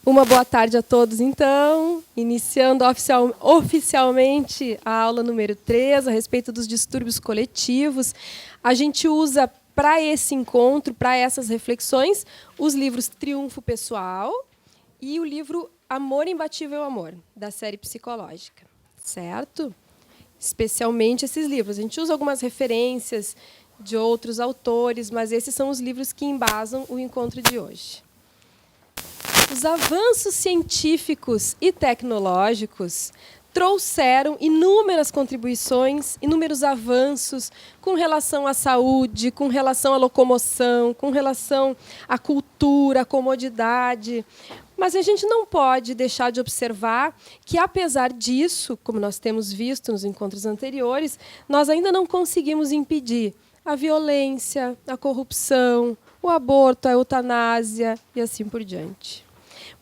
Uma boa tarde a todos, então. Iniciando oficialmente a aula número 3, a respeito dos distúrbios coletivos. A gente usa, para esse encontro, para essas reflexões, os livros Triunfo Pessoal e o livro Amor Imbatível Amor, da série psicológica. Certo? Especialmente esses livros. A gente usa algumas referências de outros autores, mas esses são os livros que embasam o encontro de hoje. Os avanços científicos e tecnológicos trouxeram inúmeras contribuições, inúmeros avanços com relação à saúde, com relação à locomoção, com relação à cultura, à comodidade. Mas a gente não pode deixar de observar que, apesar disso, como nós temos visto nos encontros anteriores, nós ainda não conseguimos impedir a violência, a corrupção, o aborto, a eutanásia e assim por diante.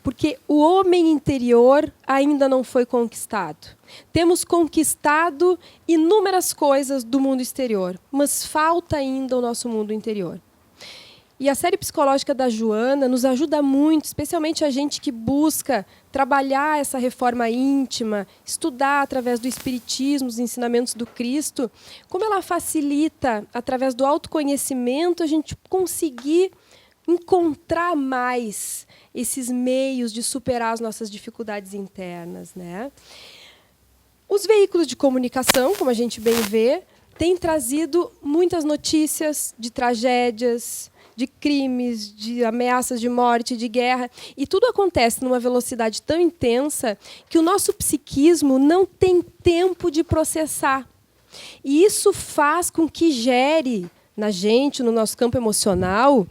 Porque o homem interior ainda não foi conquistado. Temos conquistado inúmeras coisas do mundo exterior, mas falta ainda o nosso mundo interior. E a série psicológica da Joana nos ajuda muito, especialmente a gente que busca trabalhar essa reforma íntima, estudar através do Espiritismo, os ensinamentos do Cristo, como ela facilita, através do autoconhecimento, a gente conseguir encontrar mais esses meios de superar as nossas dificuldades internas, né? Os veículos de comunicação, como a gente bem vê, têm trazido muitas notícias de tragédias, de crimes, de ameaças de morte, de guerra. E tudo acontece numa velocidade tão intensa que o nosso psiquismo não tem tempo de processar. E isso faz com que gere na gente, no nosso campo emocional,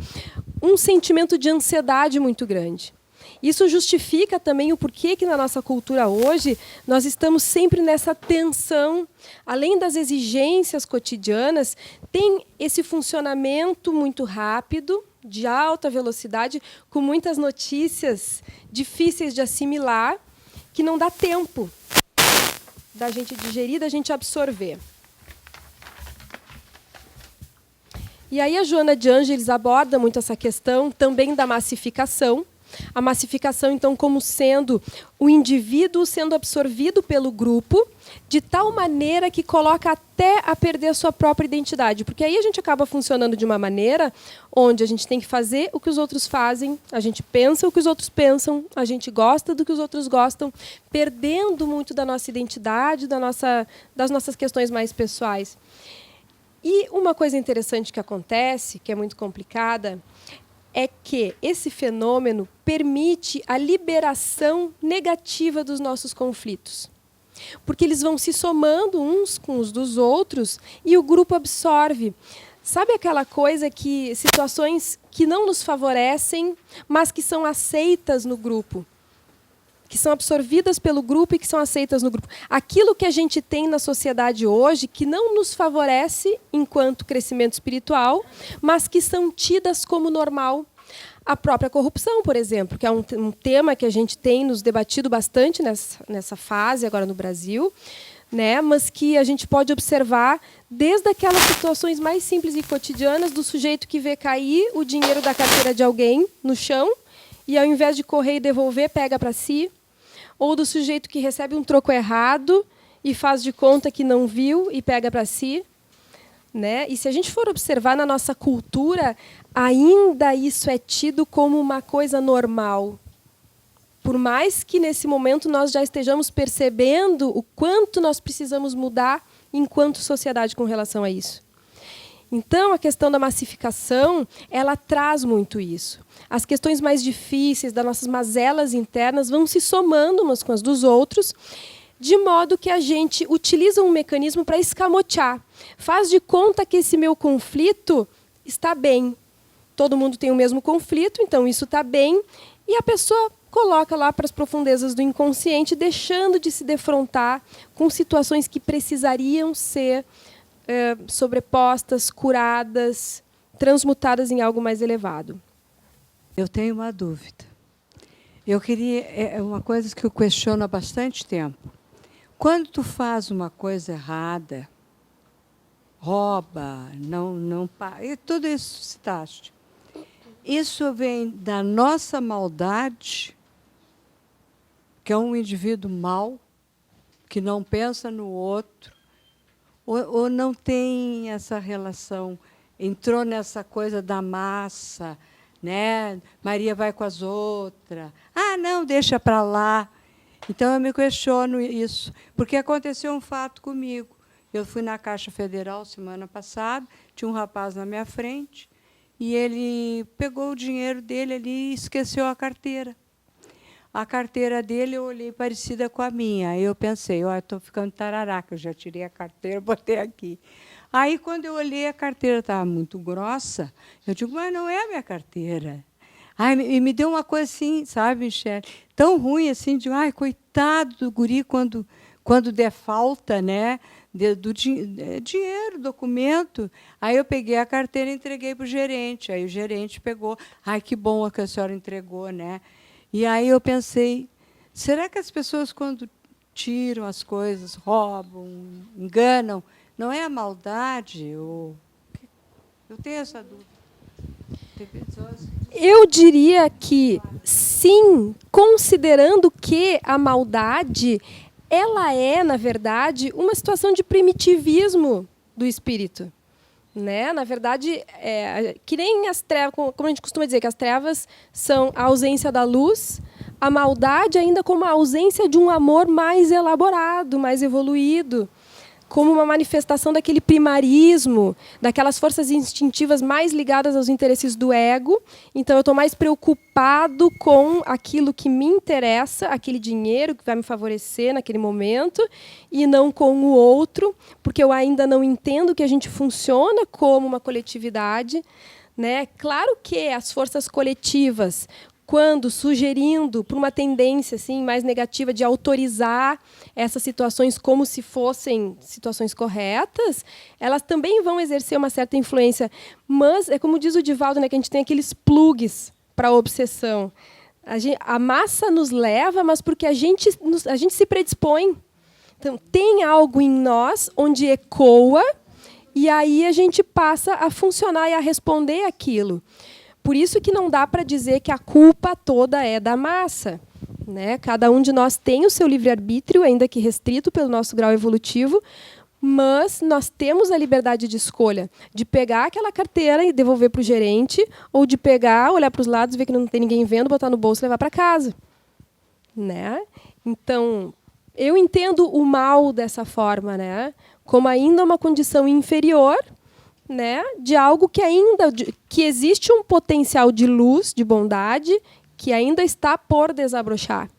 um sentimento de ansiedade muito grande. Isso justifica também o porquê que na nossa cultura hoje nós estamos sempre nessa tensão, além das exigências cotidianas, tem esse funcionamento muito rápido, de alta velocidade, com muitas notícias difíceis de assimilar, que não dá tempo da gente digerir, da gente absorver. E aí a Joana de Ângeles aborda muito essa questão também da massificação. A massificação, então, como sendo o indivíduo sendo absorvido pelo grupo, de tal maneira que coloca até a perder a sua própria identidade. Porque aí a gente acaba funcionando de uma maneira onde a gente tem que fazer o que os outros fazem, a gente pensa o que os outros pensam, a gente gosta do que os outros gostam, perdendo muito da nossa identidade, das nossas questões mais pessoais. E uma coisa interessante que acontece, que é muito complicada, é que esse fenômeno permite a liberação negativa dos nossos conflitos. Porque eles vão se somando uns com os dos outros e o grupo absorve. Sabe aquela coisa que situações que não nos favorecem, mas que são aceitas no grupo? Que são absorvidas pelo grupo e que são aceitas no grupo. Aquilo que a gente tem na sociedade hoje, que não nos favorece enquanto crescimento espiritual, mas que são tidas como normal. A própria corrupção, por exemplo, que é um tema que a gente tem nos debatido bastante nessa fase agora no Brasil, né? Mas que a gente pode observar desde aquelas situações mais simples e cotidianas do sujeito que vê cair o dinheiro da carteira de alguém no chão e, ao invés de correr e devolver, pega para si. Ou do sujeito que recebe um troco errado e faz de conta que não viu e pega para si. Né? E se a gente for observar na nossa cultura, ainda isso é tido como uma coisa normal. Por mais que, nesse momento, nós já estejamos percebendo o quanto nós precisamos mudar enquanto sociedade com relação a isso. Então, a questão da massificação, ela traz muito isso. As questões mais difíceis das nossas mazelas internas vão se somando umas com as dos outros, de modo que a gente utiliza um mecanismo para escamotear. Faz de conta que esse meu conflito está bem. Todo mundo tem o mesmo conflito, então isso está bem. E a pessoa coloca lá para as profundezas do inconsciente, deixando de se defrontar com situações que precisariam ser sobrepostas, curadas, transmutadas em algo mais elevado. Eu tenho uma dúvida. É uma coisa que eu questiono há bastante tempo. Quando tu faz uma coisa errada, rouba, não e tudo isso citaste. Isso vem da nossa maldade que é um indivíduo mau, que não pensa no outro, ou não tem essa relação, entrou nessa coisa da massa, né? Maria vai com as outras. Ah, não, deixa para lá. Então, eu me questiono isso, porque aconteceu um fato comigo. Eu fui na Caixa Federal semana passada, tinha um rapaz na minha frente, e ele pegou o dinheiro dele ali e esqueceu a carteira. A carteira dele, eu olhei parecida com a minha. Aí eu pensei, estou ficando tararaca, eu já tirei a carteira, botei aqui. Aí, quando eu olhei, a carteira estava muito grossa. Eu digo, mas não é a minha carteira. E me deu uma coisa assim, sabe, Michele? Tão ruim assim, de coitado do guri quando der falta, né? Do dinheiro, documento. Aí eu peguei a carteira e entreguei para o gerente. Aí o gerente pegou. Que bom que a senhora entregou, né? E aí eu pensei, será que as pessoas, quando tiram as coisas, roubam, enganam, não é a maldade? Eu tenho essa dúvida. Tem pessoas... Eu diria que sim, considerando que a maldade ela é, na verdade, uma situação de primitivismo do espírito. Né? Na verdade, que nem as trevas, como a gente costuma dizer, que as trevas são a ausência da luz, a maldade ainda como a ausência de um amor mais elaborado, mais evoluído, como uma manifestação daquele primarismo, daquelas forças instintivas mais ligadas aos interesses do ego. Então, eu estou mais preocupado com aquilo que me interessa, aquele dinheiro que vai me favorecer naquele momento, e não com o outro, porque eu ainda não entendo que a gente funciona como uma coletividade. Né? Claro que as forças coletivas, quando sugerindo por uma tendência assim mais negativa de autorizar essas situações como se fossem situações corretas, elas também vão exercer uma certa influência. Mas é como diz o Divaldo, né, que a gente tem aqueles plugs para a obsessão. A massa nos leva, mas porque a gente se predispõe. Então, tem algo em nós onde ecoa, e aí a gente passa a funcionar e a responder aquilo. Por isso que não dá para dizer que a culpa toda é da massa. Né? Cada um de nós tem o seu livre-arbítrio, ainda que restrito pelo nosso grau evolutivo, mas nós temos a liberdade de escolha de pegar aquela carteira e devolver para o gerente, ou de pegar, olhar para os lados, ver que não tem ninguém vendo, botar no bolso e levar para casa. Né? Então, eu entendo o mal dessa forma, né? Como ainda uma condição inferior, né, de algo que existe um potencial de luz, de bondade, que ainda está por desabrochar.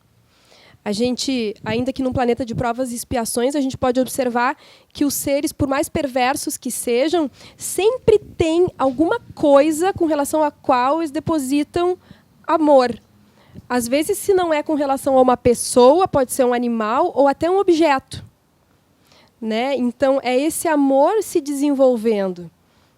A gente, ainda que num planeta de provas e expiações, a gente pode observar que os seres, por mais perversos que sejam, sempre têm alguma coisa com relação à qual eles depositam amor. Às vezes, se não é com relação a uma pessoa, pode ser um animal ou até um objeto. Né? Então, é esse amor se desenvolvendo,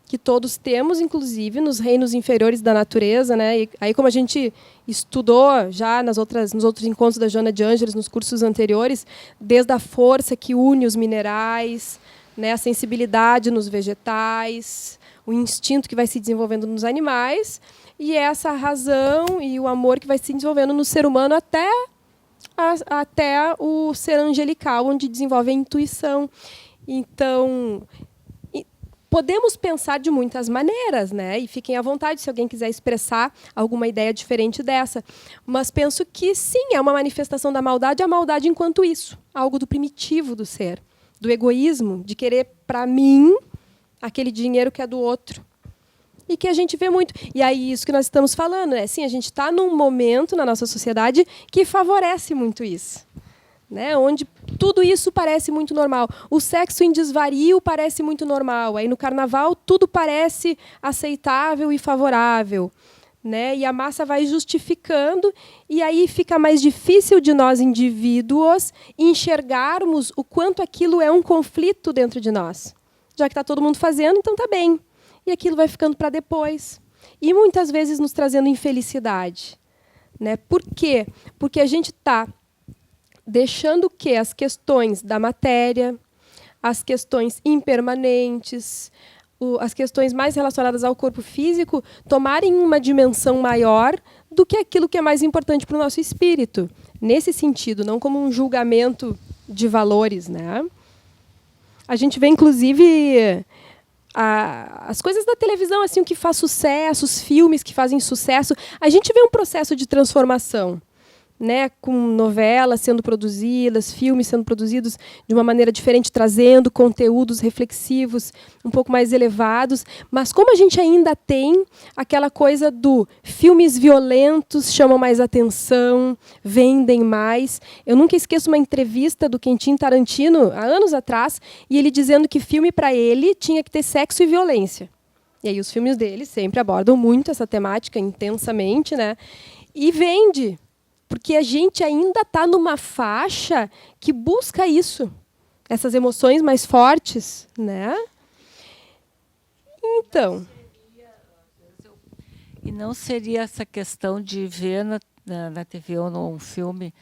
que todos temos, inclusive, nos reinos inferiores da natureza. Né? E aí, como a gente estudou já nos outros encontros da Joana de Ângeles, nos cursos anteriores, desde a força que une os minerais, né? A sensibilidade nos vegetais, o instinto que vai se desenvolvendo nos animais, e essa razão e o amor que vai se desenvolvendo no ser humano até o ser angelical, onde desenvolve a intuição. Então, podemos pensar de muitas maneiras, né? E fiquem à vontade se alguém quiser expressar alguma ideia diferente dessa. Mas penso que, sim, é uma manifestação da maldade, a maldade enquanto isso, algo do primitivo do ser, do egoísmo, de querer, para mim, aquele dinheiro que é do outro. E que a gente vê muito. E aí, isso que nós estamos falando, né? Sim, a gente está num momento na nossa sociedade que favorece muito isso. Né? Onde tudo isso parece muito normal. O sexo em desvario parece muito normal. Aí, no carnaval, tudo parece aceitável e favorável. Né? E a massa vai justificando, e aí fica mais difícil de nós, indivíduos, enxergarmos o quanto aquilo é um conflito dentro de nós. Já que está todo mundo fazendo, então está bem. E aquilo vai ficando para depois. E muitas vezes nos trazendo infelicidade. Né? Por quê? Porque a gente está deixando que as questões da matéria, as questões impermanentes, as questões mais relacionadas ao corpo físico tomarem uma dimensão maior do que aquilo que é mais importante para o nosso espírito. Nesse sentido, não como um julgamento de valores, né? A gente vê, inclusive, as coisas da televisão, assim, o que faz sucesso, os filmes que fazem sucesso. A gente vê um processo de transformação, né, com novelas sendo produzidas, filmes sendo produzidos de uma maneira diferente, trazendo conteúdos reflexivos um pouco mais elevados. Mas como a gente ainda tem aquela coisa do filmes violentos chamam mais atenção, vendem mais. Eu nunca esqueço uma entrevista do Quentin Tarantino, há anos atrás, e ele dizendo que filme, para ele, tinha que ter sexo e violência. E aí os filmes dele sempre abordam muito essa temática, intensamente, né? E vende. Porque a gente ainda está numa faixa que busca isso, essas emoções mais fortes, né? Então. E não seria essa questão de ver na TV ou num filme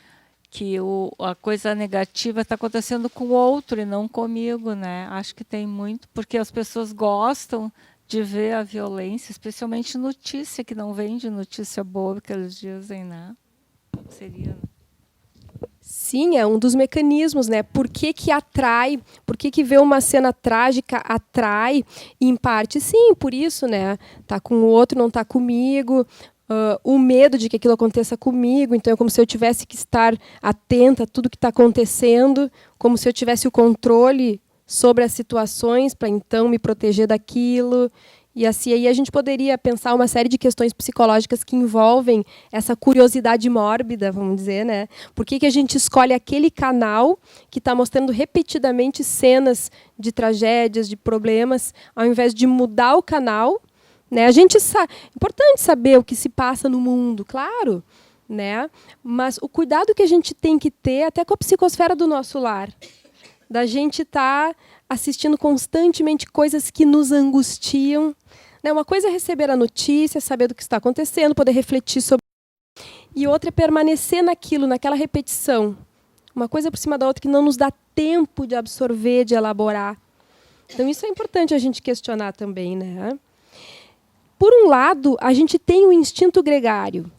que a coisa negativa está acontecendo com o outro e não comigo, né? Acho que tem muito, porque as pessoas gostam de ver a violência, especialmente notícia, que não vende notícia boa que eles dizem, né? Seria. Sim, é um dos mecanismos, né? Por que atrai? Por que ver uma cena trágica atrai? E, em parte, sim, por isso, né? Tá com o outro, não tá comigo. O medo de que aquilo aconteça comigo. Então, é como se eu tivesse que estar atenta a tudo que está acontecendo, como se eu tivesse o controle sobre as situações para, então, me proteger daquilo. E assim, aí a gente poderia pensar uma série de questões psicológicas que envolvem essa curiosidade mórbida, vamos dizer, né? Por que a gente escolhe aquele canal que está mostrando repetidamente cenas de tragédias, de problemas, ao invés de mudar o canal, né? É importante saber o que se passa no mundo, claro, né? Mas o cuidado que a gente tem que ter até com a psicosfera do nosso lar, da gente estar assistindo constantemente coisas que nos angustiam. Uma coisa é receber a notícia, saber do que está acontecendo, poder refletir sobre. E outra é permanecer naquilo, naquela repetição. Uma coisa por cima da outra que não nos dá tempo de absorver, de elaborar. Então, isso é importante a gente questionar também, né? Por um lado, a gente tem o instinto gregário,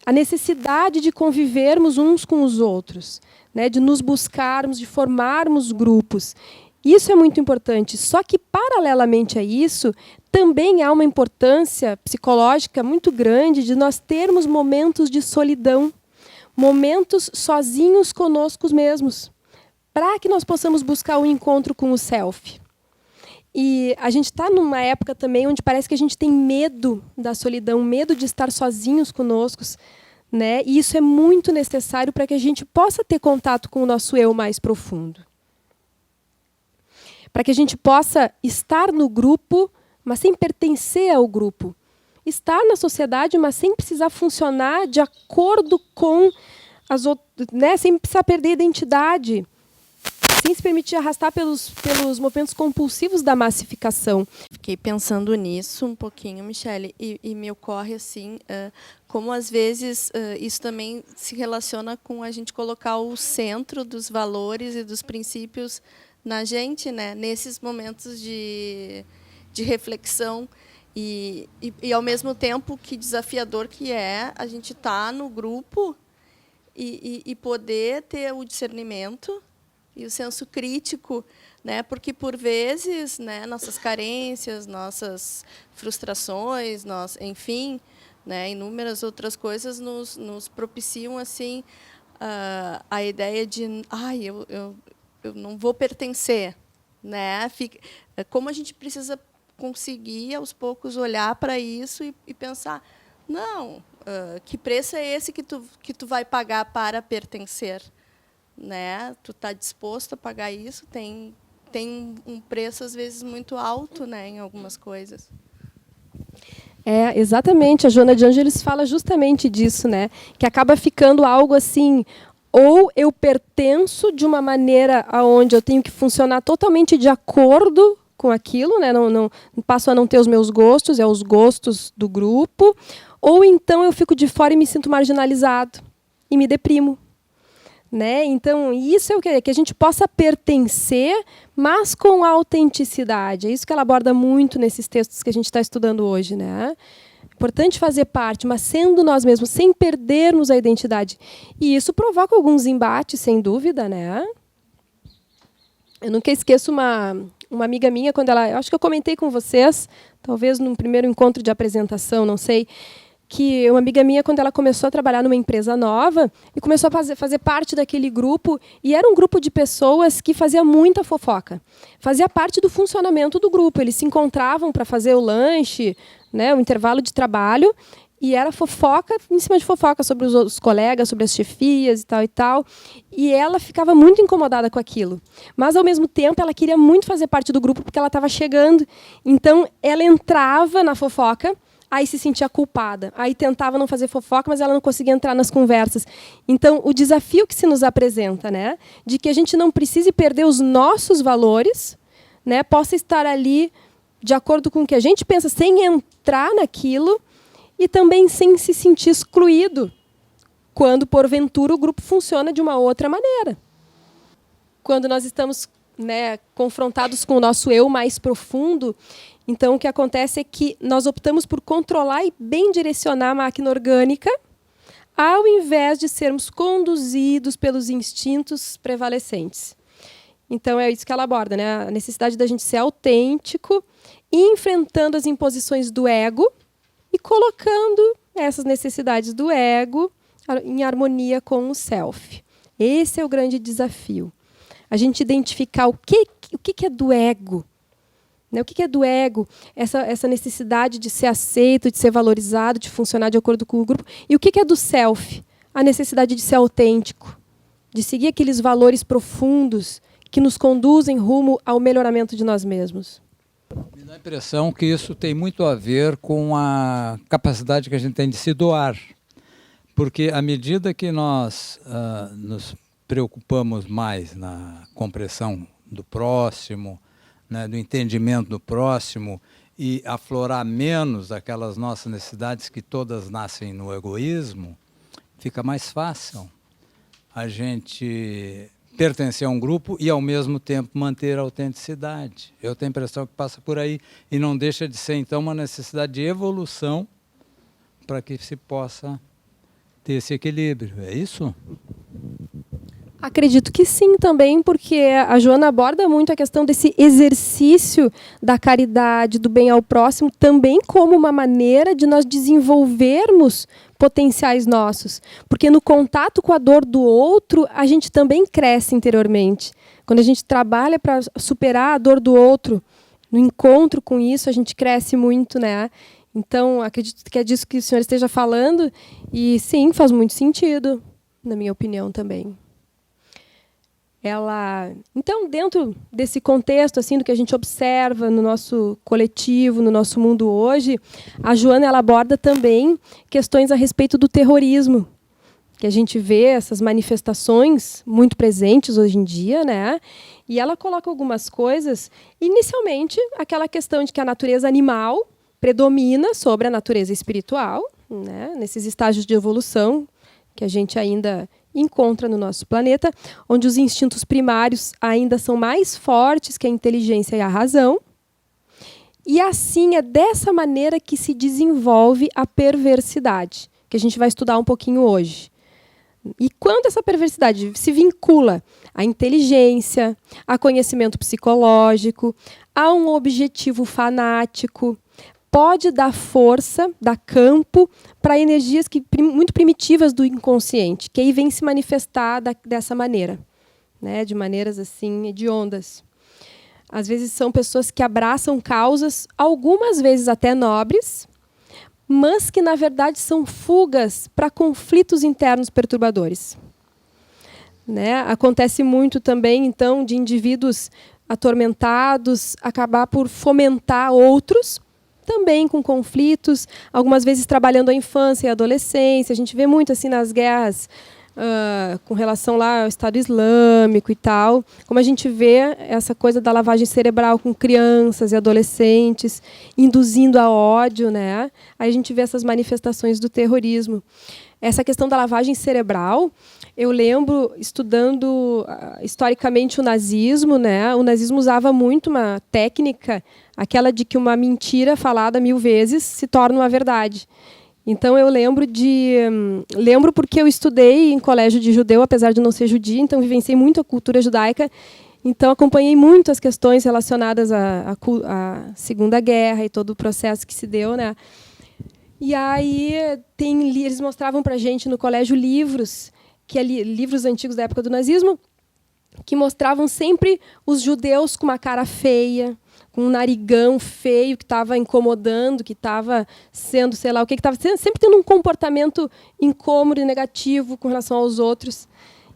a necessidade de convivermos uns com os outros, né? De nos buscarmos, de formarmos grupos. Isso é muito importante. Só que, paralelamente a isso, também há uma importância psicológica muito grande de nós termos momentos de solidão, momentos sozinhos conosco mesmos, para que nós possamos buscar o encontro com o self. E a gente está numa época também onde parece que a gente tem medo da solidão, medo de estar sozinhos conosco, né? E isso é muito necessário para que a gente possa ter contato com o nosso eu mais profundo. Para que a gente possa estar no grupo, mas sem pertencer ao grupo. Estar na sociedade, mas sem precisar funcionar de acordo com as outras, né? Sem precisar perder a identidade, sem se permitir arrastar pelos movimentos compulsivos da massificação. Fiquei pensando nisso um pouquinho, Michele, e me ocorre assim, como às vezes isso também se relaciona com a gente colocar o centro dos valores e dos princípios na gente, né? Nesses momentos de reflexão e ao mesmo tempo que desafiador que é a gente estar no grupo e poder ter o discernimento e o senso crítico, né? Porque por vezes, né, nossas carências, nossas frustrações, enfim, né, inúmeras outras coisas nos propiciam assim a ideia de eu não vou pertencer, né? Como a gente precisa conseguir aos poucos olhar para isso e pensar, não, que preço é esse que tu vai pagar para pertencer, né? Tu está disposto a pagar isso? Tem um preço às vezes muito alto, né, em algumas coisas. Exatamente. A Joana de Ângeles fala justamente disso, né? Que acaba ficando algo assim. Ou eu pertenço de uma maneira onde eu tenho que funcionar totalmente de acordo com aquilo, né? Não passo a não ter os meus gostos, os gostos do grupo, ou então eu fico de fora e me sinto marginalizado e me deprimo. Né? Então, isso é o que a gente possa pertencer, mas com autenticidade. É isso que ela aborda muito nesses textos que a gente está estudando hoje. Né? É importante fazer parte, mas sendo nós mesmos, sem perdermos a identidade. E isso provoca alguns embates, sem dúvida. Né? Eu nunca esqueço uma amiga minha, quando ela... Eu acho que eu comentei com vocês, talvez num primeiro encontro de apresentação, não sei, que uma amiga minha, quando ela começou a trabalhar numa empresa nova, e começou a fazer parte daquele grupo, e era um grupo de pessoas que fazia muita fofoca. Fazia parte do funcionamento do grupo. Eles se encontravam para fazer o lanche, né, o intervalo de trabalho, e era fofoca em cima de fofoca sobre os outros colegas, sobre as chefias e tal e tal. E ela ficava muito incomodada com aquilo. Mas, ao mesmo tempo, ela queria muito fazer parte do grupo porque ela estava chegando. Então, ela entrava na fofoca, aí se sentia culpada. Aí tentava não fazer fofoca, mas ela não conseguia entrar nas conversas. Então, o desafio que se nos apresenta, né, de que a gente não precise perder os nossos valores, né, possa estar ali de acordo com o que a gente pensa, sem entrar naquilo, e também sem se sentir excluído, quando, porventura, o grupo funciona de uma outra maneira. Quando nós estamos, né, confrontados com o nosso eu mais profundo, então o que acontece é que nós optamos por controlar e bem direcionar a máquina orgânica, ao invés de sermos conduzidos pelos instintos prevalecentes. Então é isso que ela aborda, né? A necessidade da gente ser autêntico, enfrentando as imposições do ego, e colocando essas necessidades do ego em harmonia com o self. Esse é o grande desafio. A gente identificar o que é do ego. Né? O que é do ego? Essa necessidade de ser aceito, de ser valorizado, de funcionar de acordo com o grupo. E o que é do self? A necessidade de ser autêntico, de seguir aqueles valores profundos que nos conduzem rumo ao melhoramento de nós mesmos. Me dá a impressão que isso tem muito a ver com a capacidade que a gente tem de se doar. Porque à medida que nós nos preocupamos mais na compreensão do próximo, né, do entendimento do próximo, e aflorar menos aquelas nossas necessidades que todas nascem no egoísmo, fica mais fácil a gente pertencer a um grupo e, ao mesmo tempo, manter a autenticidade. Eu tenho a impressão que passa por aí e não deixa de ser, então, uma necessidade de evolução para que se possa ter esse equilíbrio. É isso? Acredito que sim também, porque a Joana aborda muito a questão desse exercício da caridade, do bem ao próximo, também como uma maneira de nós desenvolvermos potenciais nossos. Porque no contato com a dor do outro, a gente também cresce interiormente. Quando a gente trabalha para superar a dor do outro, no encontro com isso, a gente cresce muito, né? Então, acredito que é disso que o senhor esteja falando, e sim, faz muito sentido, na minha opinião também. Então, dentro desse contexto assim do que a gente observa no nosso coletivo, no nosso mundo hoje, a Joana ela aborda também questões a respeito do terrorismo, que a gente vê essas manifestações muito presentes hoje em dia, né? E ela coloca algumas coisas, inicialmente aquela questão de que a natureza animal predomina sobre a natureza espiritual, né? Nesses estágios de evolução que a gente ainda encontra no nosso planeta, onde os instintos primários ainda são mais fortes que a inteligência e a razão. E assim é dessa maneira que se desenvolve a perversidade, que a gente vai estudar um pouquinho hoje. E quando essa perversidade se vincula à inteligência, a conhecimento psicológico, a um objetivo fanático, pode dar força, dar campo para energias muito primitivas do inconsciente, que aí vem se manifestar dessa maneira, né, de maneiras assim hediondas. Às vezes são pessoas que abraçam causas, algumas vezes até nobres, mas que, na verdade, são fugas para conflitos internos perturbadores. Né? Acontece muito também, então, de indivíduos atormentados acabar por fomentar outros, também com conflitos, algumas vezes trabalhando a infância e a adolescência. A gente vê muito assim nas guerras com relação lá ao Estado Islâmico e tal, como a gente vê essa coisa da lavagem cerebral com crianças e adolescentes, induzindo a ódio, né? Aí a gente vê essas manifestações do terrorismo. essa questão da lavagem cerebral, eu lembro, estudando historicamente o nazismo, né? O nazismo usava muito uma técnica, aquela de que uma mentira falada 1000 vezes se torna uma verdade. Então, eu lembro porque eu estudei em colégio de judeu, apesar de não ser judia, então vivenciei muito a cultura judaica. Então, acompanhei muito as questões relacionadas à Segunda Guerra e todo o processo que se deu, né? E aí eles mostravam para a gente no colégio livros, livros antigos da época do nazismo, que mostravam sempre os judeus com uma cara feia, com um narigão feio que estava incomodando, que estava sendo, sei lá o que estava sempre tendo um comportamento incômodo e negativo com relação aos outros.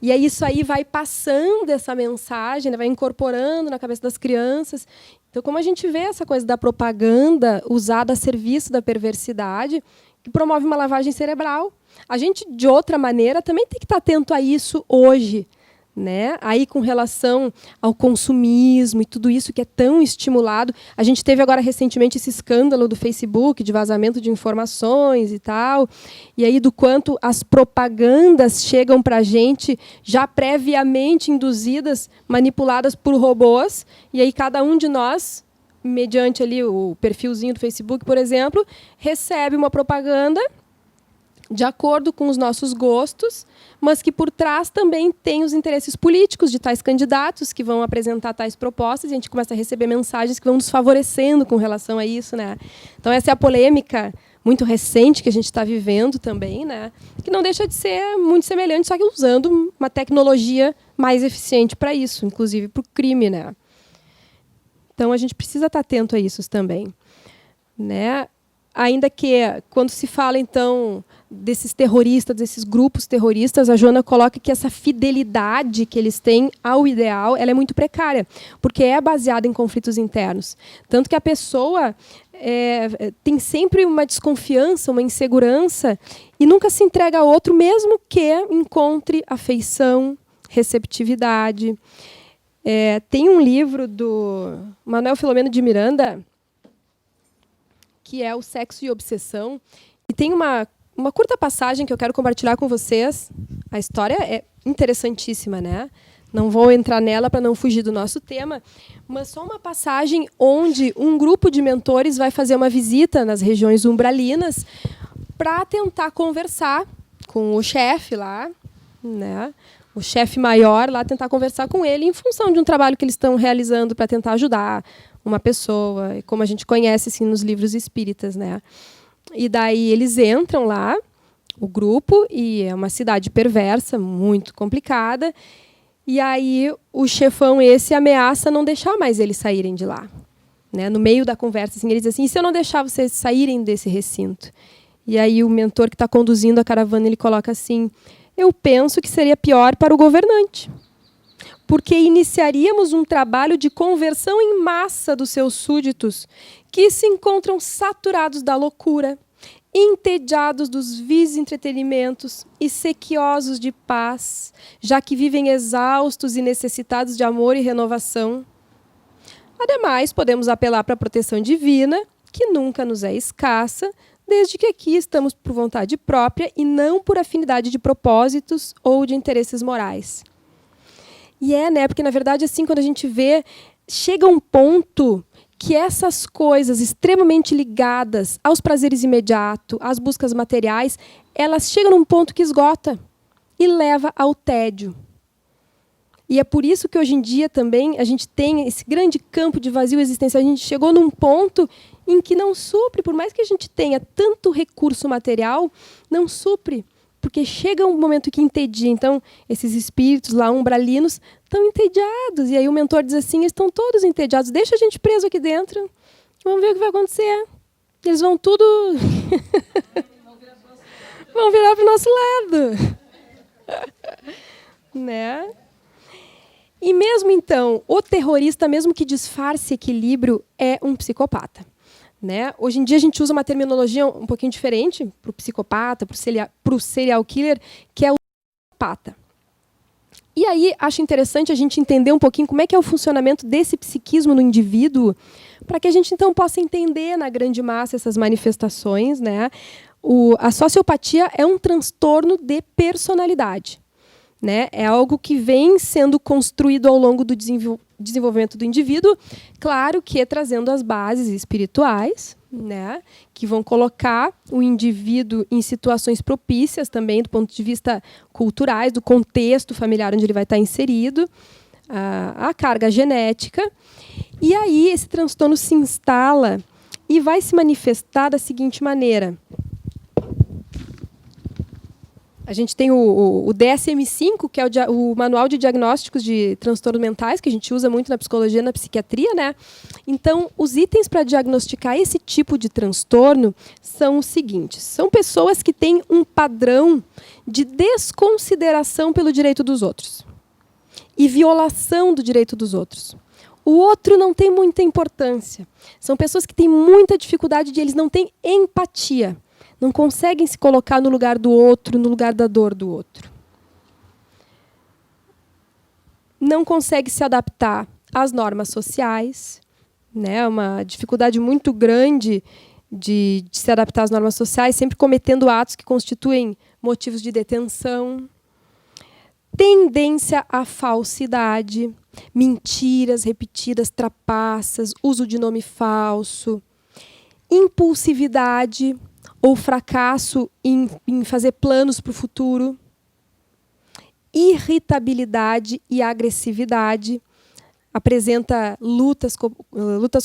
E aí isso aí vai passando essa mensagem, né, vai incorporando na cabeça das crianças. Então, como a gente vê essa coisa da propaganda usada a serviço da perversidade, que promove uma lavagem cerebral, a gente, de outra maneira, também tem que estar atento a isso hoje, né? Aí, com relação ao consumismo e tudo isso que é tão estimulado. A gente teve agora recentemente esse escândalo do Facebook, de vazamento de informações e tal, e aí do quanto as propagandas chegam para a gente já previamente induzidas, manipuladas por robôs, e aí cada um de nós, mediante ali o perfilzinho do Facebook, por exemplo, recebe uma propaganda de acordo com os nossos gostos, mas que por trás também tem os interesses políticos de tais candidatos que vão apresentar tais propostas, e a gente começa a receber mensagens que vão nos favorecendo com relação a isso, né? Então, essa é a polêmica muito recente que a gente está vivendo também, né? Que não deixa de ser muito semelhante, só que usando uma tecnologia mais eficiente para isso, inclusive para o crime, né? Então, a gente precisa estar atento a isso também, né? Ainda que, quando se fala, então, desses terroristas, desses grupos terroristas, a Joana coloca que essa fidelidade que eles têm ao ideal, ela é muito precária, porque é baseada em conflitos internos. Tanto que a pessoa tem sempre uma desconfiança, uma insegurança, e nunca se entrega a outro, mesmo que encontre afeição, receptividade. Tem um livro do Manuel Filomeno de Miranda, que é O Sexo e Obsessão, e tem uma curta passagem que eu quero compartilhar com vocês. A história é interessantíssima, né? Não vou entrar nela para não fugir do nosso tema, mas só uma passagem onde um grupo de mentores vai fazer uma visita nas regiões umbralinas para tentar conversar com o chefe lá, né? O chefe maior lá, tentar conversar com ele em função de um trabalho que eles estão realizando para tentar ajudar uma pessoa, como a gente conhece assim, nos livros espíritas, né? E daí eles entram lá, o grupo, e é uma cidade perversa, muito complicada, e aí o chefão esse ameaça não deixar mais eles saírem de lá. Né? No meio da conversa, assim, ele diz assim, e se eu não deixar vocês saírem desse recinto? E aí o mentor que está conduzindo a caravana, ele coloca assim, eu penso que seria pior para o governante, porque iniciaríamos um trabalho de conversão em massa dos seus súditos, que se encontram saturados da loucura, entediados dos vis entretenimentos e sequiosos de paz, já que vivem exaustos e necessitados de amor e renovação. Ademais, podemos apelar para a proteção divina, que nunca nos é escassa, desde que aqui estamos por vontade própria e não por afinidade de propósitos ou de interesses morais. E né, porque, na verdade, assim, quando a gente vê, chega um ponto que essas coisas extremamente ligadas aos prazeres imediatos, às buscas materiais, elas chegam num ponto que esgota e leva ao tédio. E é por isso que, hoje em dia, também, a gente tem esse grande campo de vazio existencial. A gente chegou num ponto em que não supre, por mais que a gente tenha tanto recurso material, não supre, porque chega um momento que entedia. Então, esses espíritos lá, umbralinos, estão entediados. E aí o mentor diz assim, eles estão todos entediados, deixa a gente preso aqui dentro, vamos ver o que vai acontecer. Eles vão tudo... vão virar para o nosso lado. Né? E mesmo então, o terrorista, mesmo que disfarce equilíbrio, é um psicopata. Né? Hoje em dia a gente usa uma terminologia um pouquinho diferente para o psicopata, para o serial killer, que é o psicopata. E aí, acho interessante a gente entender um pouquinho como é que é o funcionamento desse psiquismo no indivíduo, para que a gente, então, possa entender, na grande massa, essas manifestações, né? A sociopatia é um transtorno de personalidade, né? É algo que vem sendo construído ao longo do desenvolvimento do indivíduo, claro que trazendo as bases espirituais, né, que vão colocar o indivíduo em situações propícias também do ponto de vista culturais, do contexto familiar onde ele vai estar inserido, a carga genética. E aí esse transtorno se instala e vai se manifestar da seguinte maneira. A gente tem o DSM-5, que é o Manual de Diagnósticos de Transtornos Mentais, que a gente usa muito na psicologia e na psiquiatria, né? Então, os itens para diagnosticar esse tipo de transtorno são os seguintes. São pessoas que têm um padrão de desconsideração pelo direito dos outros e violação do direito dos outros. O outro não tem muita importância. São pessoas que têm muita dificuldade eles não têm empatia. Não conseguem se colocar no lugar do outro, no lugar da dor do outro. Não conseguem se adaptar às normas sociais, né? Uma dificuldade muito grande de se adaptar às normas sociais, sempre cometendo atos que constituem motivos de detenção. Tendência à falsidade, mentiras repetidas, trapaças, uso de nome falso, impulsividade, ou fracasso em fazer planos para o futuro, irritabilidade e agressividade, apresenta lutas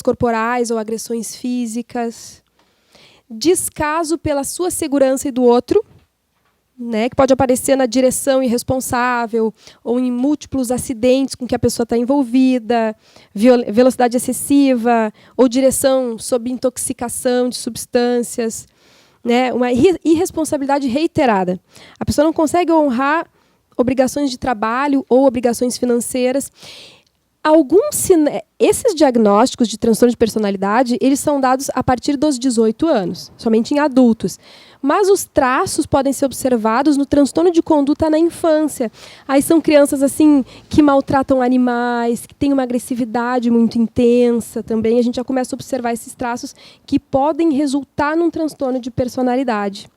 corporais ou agressões físicas, descaso pela sua segurança e do outro, né, que pode aparecer na direção irresponsável ou em múltiplos acidentes com que a pessoa está envolvida, velocidade excessiva ou direção sob intoxicação de substâncias, né, uma irresponsabilidade reiterada. A pessoa não consegue honrar obrigações de trabalho ou obrigações financeiras. Esses diagnósticos de transtorno de personalidade, eles são dados a partir dos 18 anos, somente em adultos. Mas os traços podem ser observados no transtorno de conduta na infância. Aí são crianças assim que maltratam animais, que têm uma agressividade muito intensa também. A gente já começa a observar esses traços que podem resultar num transtorno de personalidade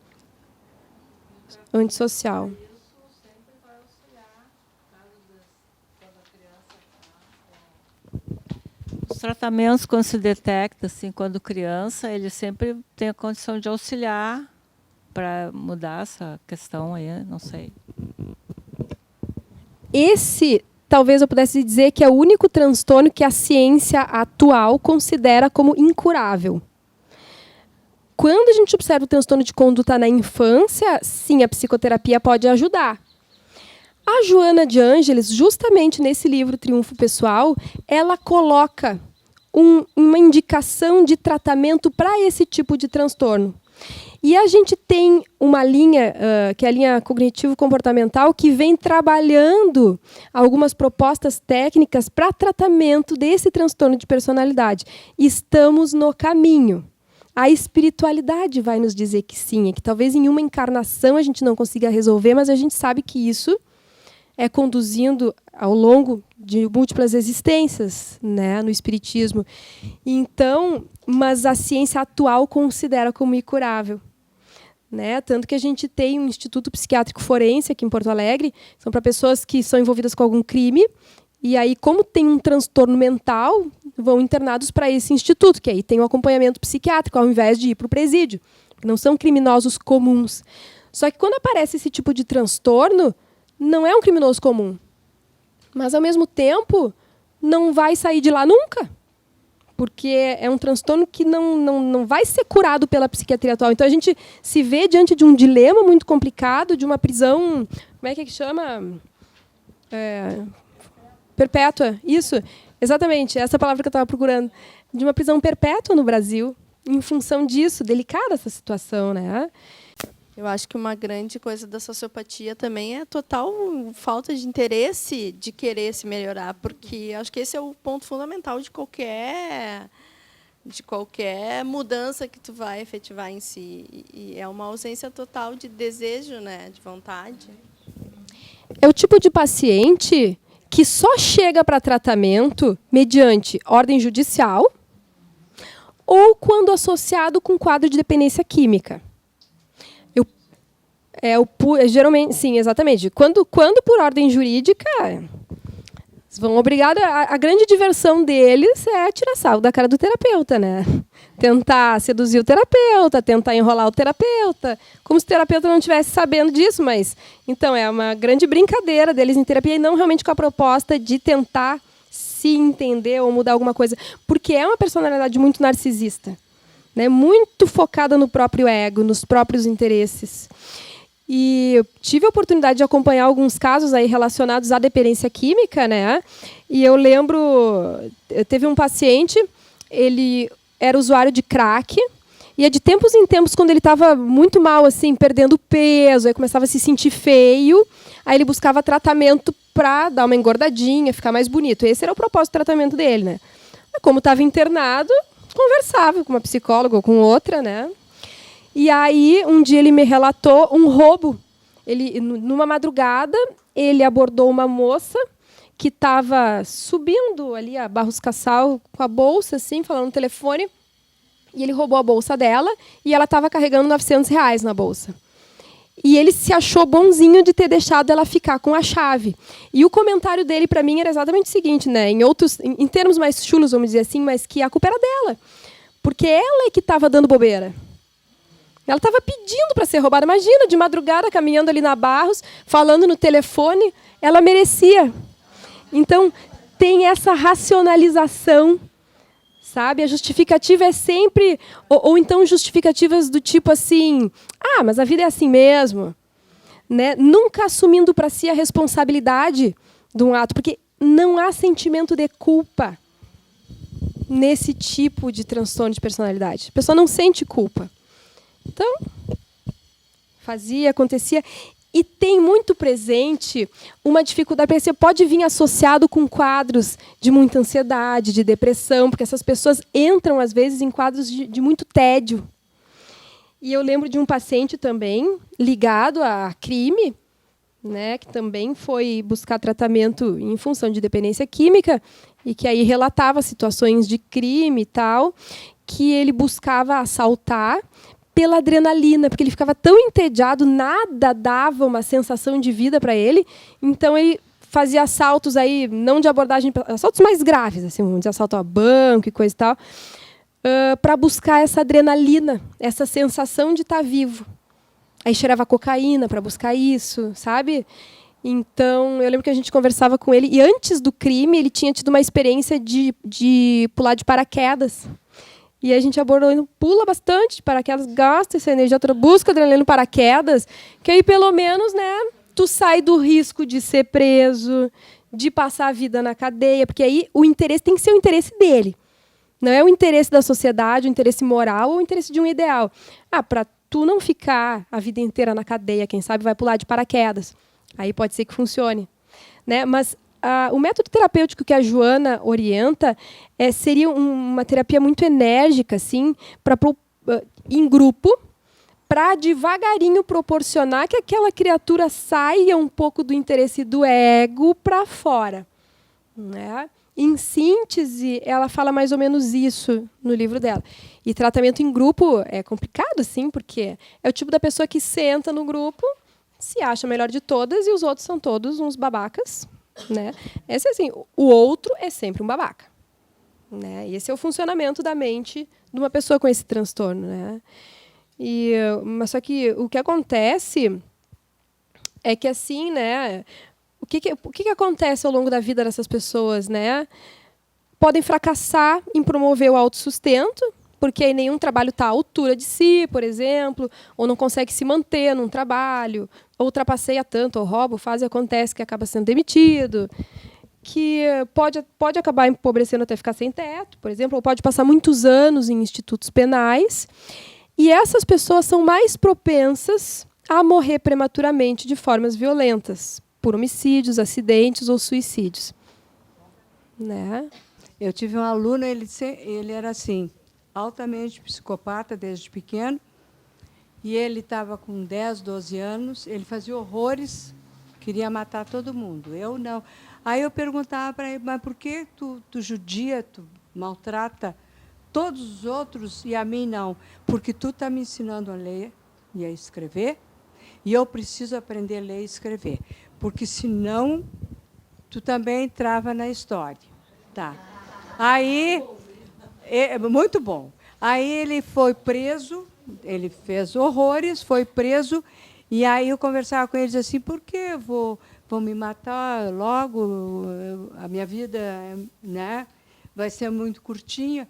antissocial. Os tratamentos, quando se detecta, assim, quando criança, ele sempre tem a condição de auxiliar para mudar essa questão aí, não sei. Esse, talvez eu pudesse dizer que é o único transtorno que a ciência atual considera como incurável. Quando a gente observa o transtorno de conduta na infância, sim, a psicoterapia pode ajudar. A Joana de Ângeles, justamente nesse livro Triunfo Pessoal, ela coloca uma indicação de tratamento para esse tipo de transtorno. E a gente tem uma linha, que é a linha cognitivo-comportamental, que vem trabalhando algumas propostas técnicas para tratamento desse transtorno de personalidade. Estamos no caminho. A espiritualidade vai nos dizer que sim, é que talvez em uma encarnação a gente não consiga resolver, mas a gente sabe que isso é conduzindo ao longo de múltiplas existências, né, no espiritismo. Então, mas a ciência atual considera como incurável. Né? Tanto que a gente tem um Instituto Psiquiátrico Forense aqui em Porto Alegre, são para pessoas que são envolvidas com algum crime, e aí, como tem um transtorno mental, vão internados para esse instituto, que aí tem um acompanhamento psiquiátrico, ao invés de ir para o presídio. Não são criminosos comuns. Só que quando aparece esse tipo de transtorno, não é um criminoso comum. Mas, ao mesmo tempo, não vai sair de lá nunca. Porque é um transtorno que não vai ser curado pela psiquiatria atual. Então, a gente se vê diante de um dilema muito complicado, de uma prisão... Como é que chama? Perpétua. Isso, exatamente. Essa palavra que eu estava procurando. De uma prisão perpétua no Brasil. Em função disso, delicada essa situação, né? Eu acho que uma grande coisa da sociopatia também é a total falta de interesse de querer se melhorar, porque acho que esse é o ponto fundamental de qualquer mudança que tu vai efetivar em si. E é uma ausência total de desejo, né, de vontade. é o tipo de paciente que só chega para tratamento mediante ordem judicial ou quando associado com quadro de dependência química. Geralmente, sim, exatamente. Quando por ordem jurídica, eles vão obrigados. A grande diversão deles é tirar sarro da cara do terapeuta, né? Tentar seduzir o terapeuta, tentar enrolar o terapeuta, como se o terapeuta não estivesse sabendo disso, mas então é uma grande brincadeira deles em terapia e não realmente com a proposta de tentar se entender ou mudar alguma coisa, porque é uma personalidade muito narcisista, né? Muito focada no próprio ego, nos próprios interesses. E eu tive a oportunidade de acompanhar alguns casos aí relacionados à dependência química, né? E eu lembro, teve um paciente, ele era usuário de crack, e de tempos em tempos, quando ele estava muito mal, assim, perdendo peso, aí começava a se sentir feio, aí ele buscava tratamento para dar uma engordadinha, ficar mais bonito. Esse era o propósito do tratamento dele, né? Como estava internado, conversava com uma psicóloga ou com outra, né? E aí, um dia ele me relatou um roubo. Ele, numa madrugada, ele abordou uma moça que estava subindo ali a Barros Cassal com a bolsa, assim, falando no telefone, e ele roubou a bolsa dela e ela estava carregando R$900 na bolsa. E ele se achou bonzinho de ter deixado ela ficar com a chave. E o comentário dele para mim era exatamente o seguinte, né? Em termos mais chulos, vamos dizer assim, mas que a culpa era dela. Porque ela é que estava dando bobeira. Ela estava pedindo para ser roubada. Imagina, de madrugada, caminhando ali na Barros, falando no telefone, ela merecia. Então, tem essa racionalização, sabe? A justificativa é sempre... Ou então justificativas do tipo assim, mas a vida é assim mesmo. Né? Nunca assumindo para si a responsabilidade de um ato, porque não há sentimento de culpa nesse tipo de transtorno de personalidade. A pessoa não sente culpa. Então, acontecia. E tem muito presente uma dificuldade, porque você pode vir associado com quadros de muita ansiedade, de depressão, porque essas pessoas entram, às vezes, em quadros de muito tédio. E eu lembro de um paciente também ligado a crime, né, que também foi buscar tratamento em função de dependência química, e que aí relatava situações de crime e tal, que ele buscava assaltar pela adrenalina, porque ele ficava tão entediado, nada dava uma sensação de vida para ele, então ele fazia assaltos aí, não de abordagem, assaltos mais graves, assim, de assalto a banco e coisa e tal, para buscar essa adrenalina, essa sensação de estar vivo. Aí cheirava cocaína para buscar isso, sabe? Então, eu lembro que a gente conversava com ele, e antes do crime, ele tinha tido uma experiência de pular de paraquedas. E a gente abordou, pula bastante de paraquedas, gasta essa energia toda, busca adrenalina no paraquedas, que aí, pelo menos, né, tu sai do risco de ser preso, de passar a vida na cadeia, porque aí o interesse tem que ser o interesse dele. Não é o interesse da sociedade, o interesse moral ou o interesse de um ideal. Para tu não ficar a vida inteira na cadeia, quem sabe vai pular de paraquedas. Aí pode ser que funcione. Né? Mas o método terapêutico que a Joana orienta seria uma terapia muito enérgica, assim, em grupo, para devagarinho proporcionar que aquela criatura saia um pouco do interesse do ego para fora. Né? Em síntese, ela fala mais ou menos isso no livro dela. E tratamento em grupo é complicado, sim, porque é o tipo da pessoa que senta no grupo, se acha a melhor de todas e os outros são todos uns babacas. Né? Esse, assim, o outro é sempre um babaca. Né? E esse é o funcionamento da mente de uma pessoa com esse transtorno. Né? Mas só que o que acontece é que, assim, né, o que acontece ao longo da vida dessas pessoas? Né? Podem fracassar em promover o autossustento, porque aí nenhum trabalho está à altura de si, por exemplo, ou não consegue se manter num trabalho, ou ultrapasseia tanto, ou rouba, faz e acontece que acaba sendo demitido, que pode acabar empobrecendo até ficar sem teto, por exemplo, ou pode passar muitos anos em institutos penais. E essas pessoas são mais propensas a morrer prematuramente de formas violentas, por homicídios, acidentes ou suicídios. Né? Eu tive um aluno, ele era assim, altamente psicopata desde pequeno, e ele estava com 10, 12 anos, ele fazia horrores queria matar todo mundo. Eu não. Aí eu perguntava para ele, mas por que tu judia, tu maltrata todos os outros e a mim não? Porque tu está me ensinando a ler e a escrever, e eu preciso aprender a ler e escrever, porque senão tu também entrava na história. Tá. Aí, muito bom. Aí ele foi preso, ele fez horrores, foi preso, e aí eu conversava com ele, dizia assim, por que vão me matar logo, a minha vida, né, vai ser muito curtinha.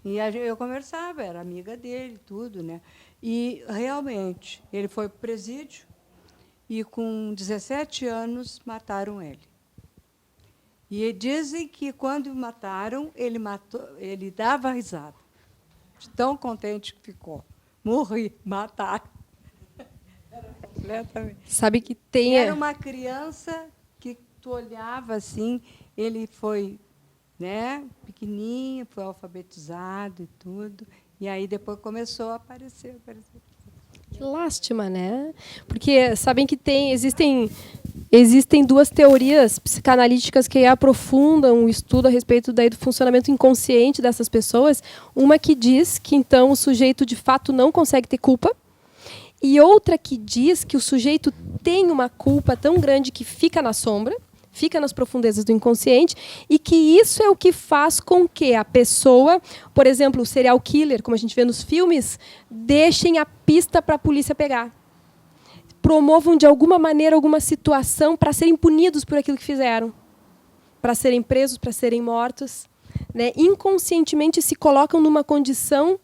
E eu conversava, era amiga dele, tudo, né? E, realmente, ele foi para o presídio e, com 17 anos, mataram ele. E dizem que, quando mataram, ele dava risada. De tão contente que ficou. Morri, mataram. Era completamente. Sabe que tem... Era uma criança que tu olhava assim, ele foi, né, pequenininho, foi alfabetizado e tudo, e aí depois começou a aparecer. Que lástima, né? Porque sabem que existem duas teorias psicanalíticas que aprofundam o estudo a respeito daí do funcionamento inconsciente dessas pessoas. Uma que diz que, então, o sujeito, de fato, não consegue ter culpa. E outra que diz que o sujeito tem uma culpa tão grande que fica na sombra, fica nas profundezas do inconsciente, e que isso é o que faz com que a pessoa, por exemplo, o serial killer, como a gente vê nos filmes, deixem a pista para a polícia pegar. Promovam, de alguma maneira, alguma situação para serem punidos por aquilo que fizeram, para serem presos, para serem mortos, né? Inconscientemente se colocam numa condição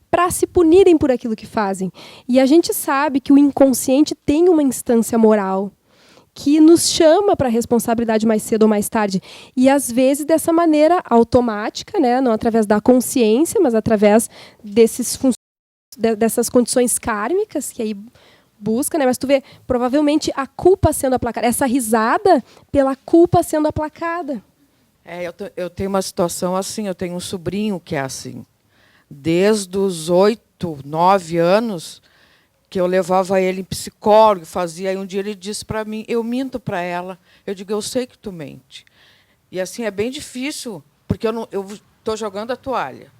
para se punirem por aquilo que fazem. E a gente sabe que o inconsciente tem uma instância moral que nos chama para a responsabilidade mais cedo ou mais tarde. E, às vezes, dessa maneira automática, né? Não através da consciência, mas através dessas condições kármicas, que aí busca, né? Mas tu vê, provavelmente, a culpa sendo aplacada. Essa risada pela culpa sendo aplacada. Eu tenho uma situação assim, eu tenho um sobrinho que é assim. Desde os 8, 9 anos, que eu levava ele em psicólogo, fazia, aí um dia ele disse para mim, eu minto para ela. Eu digo, eu sei que tu mente. E assim, é bem difícil, porque eu estou jogando a toalha.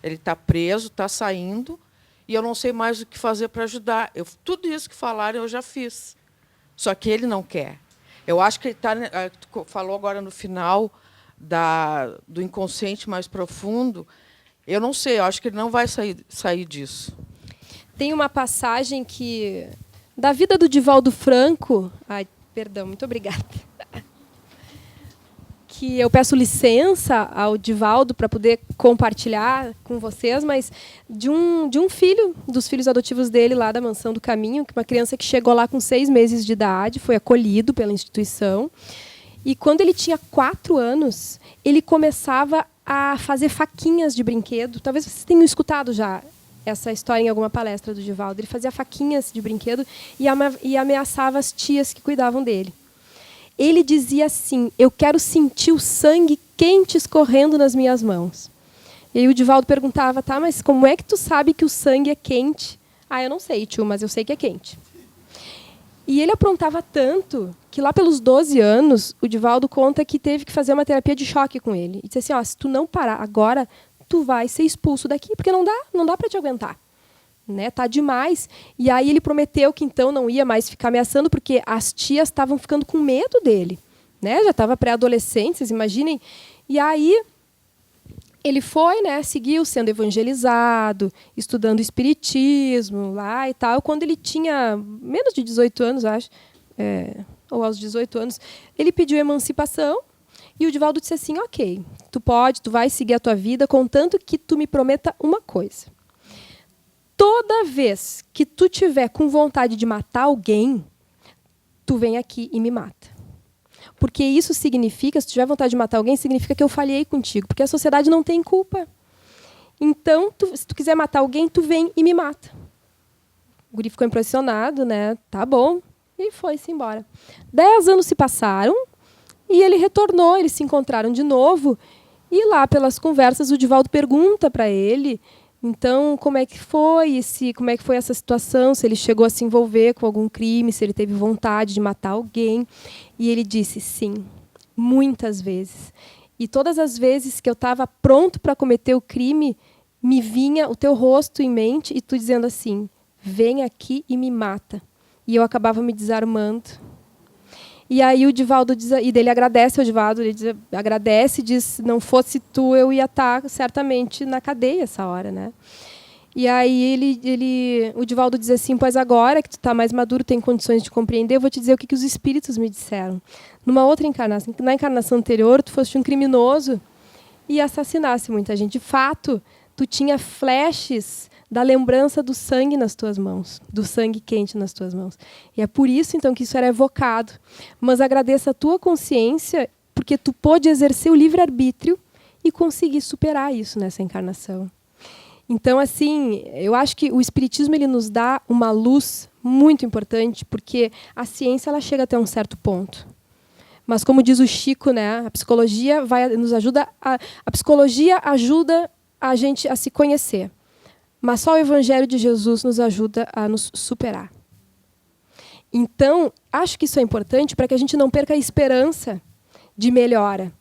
Ele está preso, está saindo, e eu não sei mais o que fazer para ajudar. Tudo isso que falaram eu já fiz. Só que ele não quer. Eu acho que ele está... Falou agora no final do inconsciente mais profundo. Eu não sei, eu acho que ele não vai sair disso. Tem uma passagem da vida do Divaldo Franco... Ai, perdão, muito obrigada. Que eu peço licença ao Divaldo para poder compartilhar com vocês, mas de um filho, dos filhos adotivos dele lá da Mansão do Caminho, uma criança que chegou lá com 6 meses de idade, foi acolhido pela instituição. E, quando ele tinha 4 anos, ele começava a fazer faquinhas de brinquedo. Talvez vocês tenham escutado já essa história em alguma palestra do Divaldo. Ele fazia faquinhas de brinquedo e ameaçava as tias que cuidavam dele. Ele dizia assim, eu quero sentir o sangue quente escorrendo nas minhas mãos. E aí o Divaldo perguntava, tá, mas como é que tu sabe que o sangue é quente? Ah, eu não sei, tio, mas eu sei que é quente. E ele aprontava tanto que, lá pelos 12 anos, o Divaldo conta que teve que fazer uma terapia de choque com ele. E disse assim, se tu não parar agora, tu vai ser expulso daqui, porque não dá para te aguentar. Né? Tá demais. E aí ele prometeu que, então, não ia mais ficar ameaçando, porque as tias estavam ficando com medo dele. Né? Já estava pré-adolescente, vocês imaginem. E aí ele foi, né, seguiu sendo evangelizado, estudando espiritismo lá e tal. Quando ele tinha menos de 18 anos, acho, ou aos 18 anos, ele pediu emancipação. E o Divaldo disse assim, ok, tu vai seguir a tua vida, contanto que tu me prometa uma coisa. Toda vez que tu tiver com vontade de matar alguém, tu vem aqui e me mata. Porque isso significa, se tu tiver vontade de matar alguém, significa que eu falhei contigo, porque a sociedade não tem culpa. Então, se tu quiser matar alguém, tu vem e me mata. O guri ficou impressionado, né? Tá bom. E foi-se embora. 10 anos se passaram e ele retornou, eles se encontraram de novo. E lá, pelas conversas, o Divaldo pergunta para ele Então, como é que foi essa situação, se ele chegou a se envolver com algum crime, se ele teve vontade de matar alguém. E ele disse sim, muitas vezes. E todas as vezes que eu estava pronto para cometer o crime, me vinha o teu rosto em mente e tu dizendo assim, vem aqui e me mata. E eu acabava me desarmando. E aí o Divaldo diz, e dele agradece ao Divaldo, ele diz, agradece, diz, não fosse tu, eu ia estar certamente na cadeia essa hora, né? E aí o Divaldo diz assim, pois agora que tu está mais maduro, tem condições de compreender, eu vou te dizer o que os espíritos me disseram. Numa outra encarnação, na encarnação anterior, tu foste um criminoso e assassinasse muita gente. De fato, tu tinha flashes da lembrança do sangue nas tuas mãos, do sangue quente nas tuas mãos. E é por isso, então, que isso era evocado. Mas agradeça a tua consciência, porque tu pôde exercer o livre-arbítrio e conseguir superar isso nessa encarnação. Então, assim, eu acho que o Espiritismo ele nos dá uma luz muito importante, porque a ciência ela chega até um certo ponto. Mas, como diz o Chico, né, a psicologia nos ajuda a psicologia ajuda a gente a se conhecer. Mas só o Evangelho de Jesus nos ajuda a nos superar. Então, acho que isso é importante para que a gente não perca a esperança de melhora.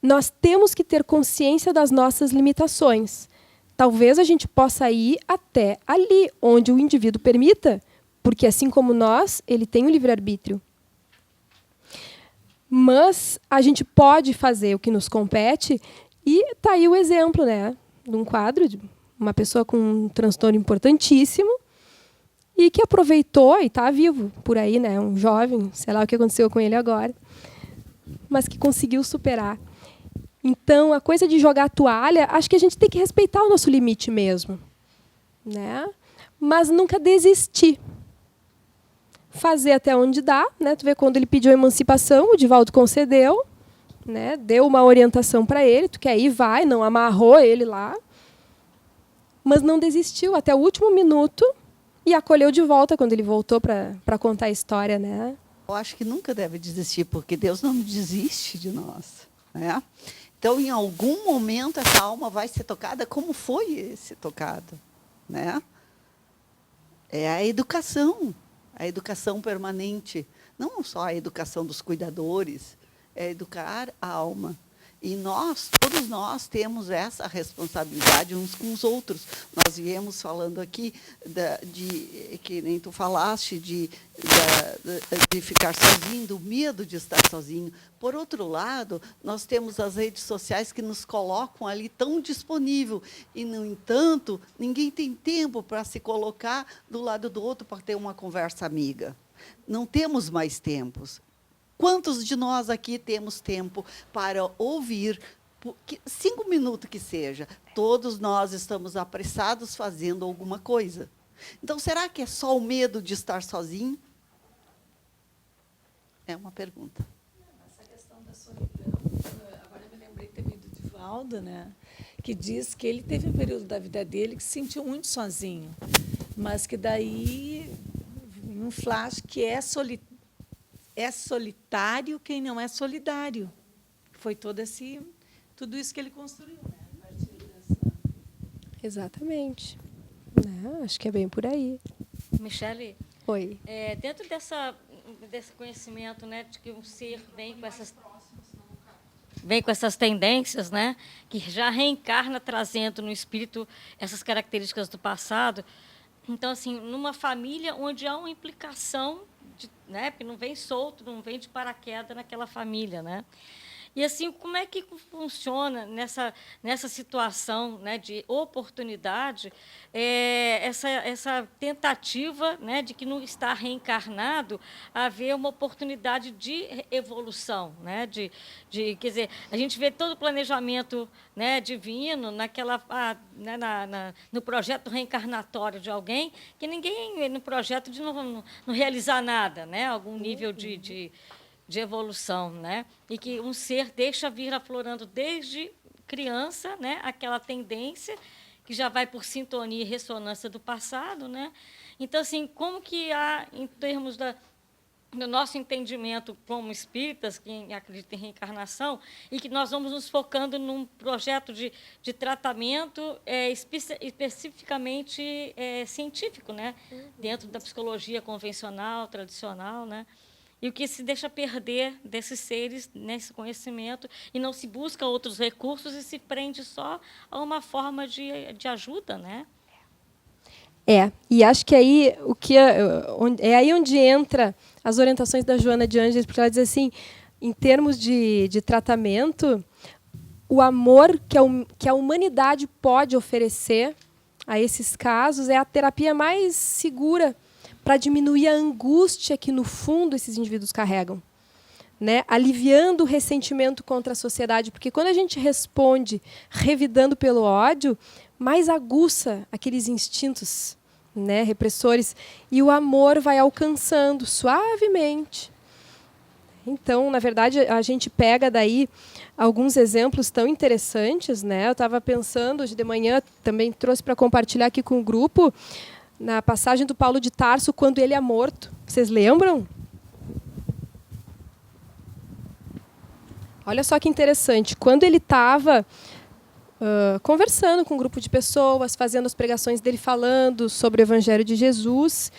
Nós temos que ter consciência das nossas limitações. Talvez a gente possa ir até ali, onde o indivíduo permita, porque assim como nós, ele tem o livre-arbítrio. Mas a gente pode fazer o que nos compete e está aí o exemplo, né, de um quadro de uma pessoa com um transtorno importantíssimo e que aproveitou e está vivo por aí, né? Um jovem, sei lá o que aconteceu com ele agora, mas que conseguiu superar. Então, a coisa de jogar a toalha, acho que a gente tem que respeitar o nosso limite mesmo, né? Mas nunca desistir. Fazer até onde dá, né? Tu vê, quando ele pediu a emancipação, o Divaldo concedeu, né? Deu uma orientação para ele, tu quer ir, vai, não amarrou ele lá, mas não desistiu até o último minuto e acolheu de volta quando ele voltou para contar a história, né? Eu acho que nunca deve desistir, porque Deus não desiste de nós, né? Então, em algum momento, essa alma vai ser tocada. Como foi esse tocado, né? É a educação permanente, não só a educação dos cuidadores, é educar a alma. E todos nós temos essa responsabilidade uns com os outros. Nós viemos falando aqui, que nem tu falaste, de ficar sozinho, do medo de estar sozinho. Por outro lado, nós temos as redes sociais que nos colocam ali tão disponível. E, no entanto, ninguém tem tempo para se colocar do lado do outro para ter uma conversa amiga. Não temos mais tempos. Quantos de nós aqui temos tempo para ouvir, 5 minutos que seja? Todos nós estamos apressados fazendo alguma coisa. Então, será que é só o medo de estar sozinho? É uma pergunta. Essa questão da solidão, agora eu me lembrei também do Divaldo, né? Que diz que ele teve um período da vida dele que se sentiu muito sozinho, mas que daí, um flash, que é solitário quem não é solidário. Foi tudo isso que ele construiu, né? A partir dessa... Exatamente. Né? Acho que é bem por aí. Michele, Oi. dentro desse conhecimento, né, de que um ser vem com essas tendências, né, que já reencarna trazendo no espírito essas características do passado. Então, assim, numa família onde há uma implicação, né, que não vem solto, não vem de paraquedas naquela família, né? E assim, como é que funciona nessa situação, né, de oportunidade, essa tentativa, né, de que não está reencarnado haver uma oportunidade de evolução, né, quer dizer, a gente vê todo o planejamento, né, divino no projeto reencarnatório de alguém, que ninguém no projeto de não realizar nada, né, algum nível de evolução, né? E que um ser deixa vir aflorando desde criança, né? Aquela tendência que já vai por sintonia e ressonância do passado, né? Então, assim, como que há, em termos no nosso entendimento como espíritas, que acreditam em reencarnação, e que nós vamos nos focando num projeto de tratamento especificamente científico, né? Dentro da psicologia convencional, tradicional, né? E o que se deixa perder desses seres nesse conhecimento, e não se busca outros recursos e se prende só a uma forma de ajuda, né? E acho que aí é aí onde entra as orientações da Joana de Ângeles, porque ela diz assim, em termos de tratamento, o amor que a humanidade pode oferecer a esses casos é a terapia mais segura para diminuir a angústia que, no fundo, esses indivíduos carregam, né? Aliviando o ressentimento contra a sociedade, porque quando a gente responde revidando pelo ódio, mais aguça aqueles instintos, né, repressores, e o amor vai alcançando suavemente. Então, na verdade, a gente pega daí alguns exemplos tão interessantes, né? Eu estava pensando hoje de manhã, também trouxe para compartilhar aqui com o grupo, na passagem do Paulo de Tarso, quando ele é morto. Vocês lembram? Olha só que interessante. Quando ele estava conversando com um grupo de pessoas, fazendo as pregações dele, falando sobre o Evangelho de Jesus,